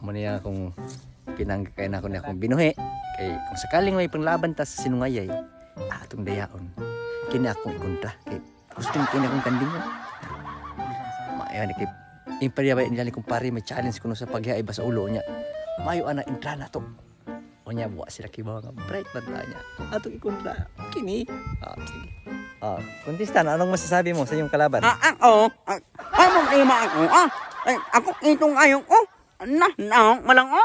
Muna akong pinanggakain ako niya akong binuhi. Kay kung sakaling may panglaban ta sa sinungayay, atong dayaon. Kini akong ikontra. Kay gusto kini akong kandingo. Maayo ni kay impariabay niya kung pare may challenge kuno sa paghiaiba sa ulo niya. Maayo ana intra na to. O niya buwa sila kibaw nga bright banda niya. Atong ikontra. Kini. Sige. Contestant, anong masasabi mo sa iyong kalaban? Among ima ako. Ako itong ayong ko. Malang ko.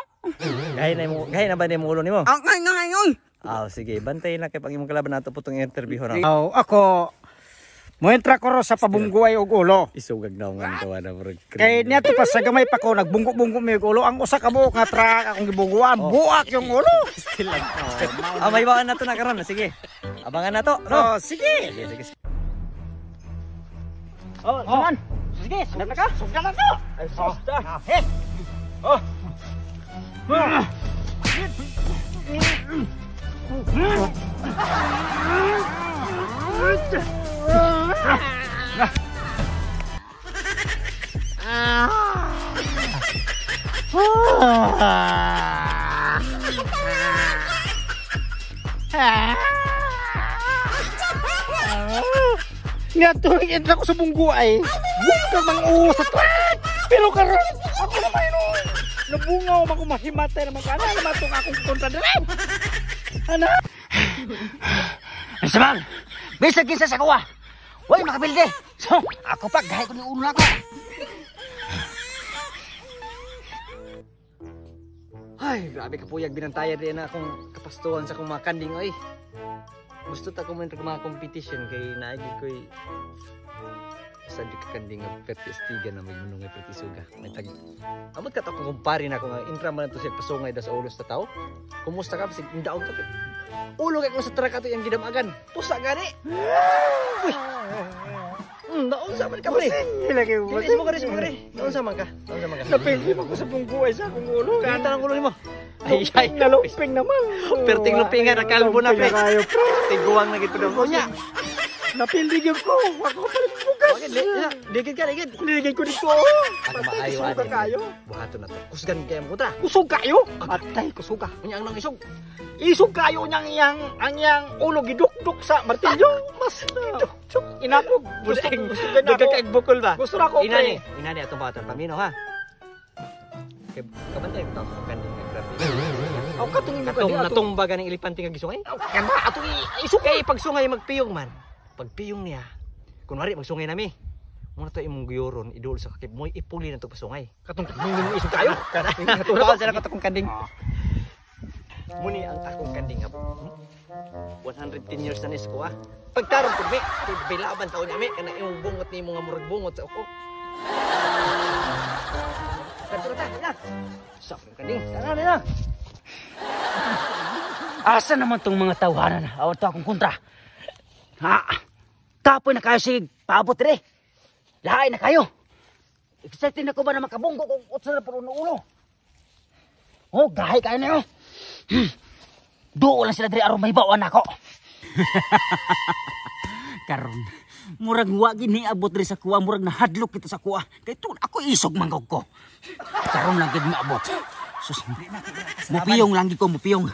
Gaya na ba ni mo ulo nimo? Ngayon. Sige, bantay na kay pag imong kalaban nato putong interview ra. Ako muentra ko ro sa pabungguay og ulo. Isugag na nga tawa na murag. Kay niya to pa sa gamay pa ko nagbunggo-bunggo mi og ulo. Ang usa ka buok nga truck akong gibungguan, buak yung ulo. Still lang. May bawaan na to na karon. Sige. Abangan na to. No? Sige. Sige. Sunan. Sige, sunan ka. Sunan na to. Ay, sunan. Hit. Niatuloy ko sa bungguay. Bukag mang sa truck. Pero karon ako na mayroon. Nabungaw man ko mahimatay naman ka. Ano naman itong akong kontra na rin? Ano? Samang, bisag kinsa sa kuwa. Way makabilde. So, ako pa gahay ko ni ulo ako. Ay, grabe kapuyag binantayan din na akong kapastuhan sa akong mga kanding oy. Gusto ta ko man mga competition kay naagi koy sa di ka kanding nga pertistiga na may munong pertisuga. May tag. Amot ka ta ko kumpare na ko nga intra man to siya pasungay da sa ulo sa tao. Kumusta ka sig indaog to? Ulo kay ko sa truck ato yang gidamagan. Pusa gani. Uy. Naon sa man ka pre? Lagi mo. Dili mo kare. Naon sa man ka? Napildi mo ko sa bungguay sa akong ulo. Kanta ng ulo nimo. Ay, nalumping naman. Perting lumpingan na kalbo na pre. Tiguang na gid pud mo nya. Napildi gyud ko. Ako pa rin bugas. Digid ka. Ligay ko dito. Ako maayo Suga kayo. Buhato na to. Kusgan kay mo kontra. Kusog kayo. Atay kusog ka. Unya ang nang isog. Isog kayo niyang yang ulo gidukduk sa martilyo. Mas gidukduk. Inakog. Duga ka bukol ba? Gusto na ko. Inani atong bata pamino ha. Kabantay mo tao kanding nga grabe. Aw katong Natumba ganing elepante nga gisungay. Kana atong isog Kay pag sungay magpiyong man. Pag piyong niya, kunwari magsungay nami. Muna to imong guyoron idol sa kakip mo ipuli na to pasungay. katong isog kayo. Bawal sila katong kanding. Muni ang akong kanding nga. 110 years na nisko ah. Pagtarong pud mi, bilaban taon niya mi kana imong bungot ni mga murag bungot sa uko. Kadto na. Sa kanding, tara na. Asa naman tong mga tawanan? Awat akong kontra. Tapoy na kayo sig paabot dire. Lahay na kayo. Excited na ko ba na makabunggo kung utsa na puno ulo? Gahay kayo na yun. Doon lang sila dire aron mahibawan ako. Karon, murag wa gini abot dire sa kuwa, murag nahadlok kita sa kuwa. Kay tun ako isog manggog ko. Karon lang gid maabot. Sus, mupiyong lang gid ko, mupiyong.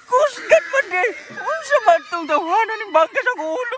Kusgan man di. Unsa man tong tawanan ning bangka sa ulo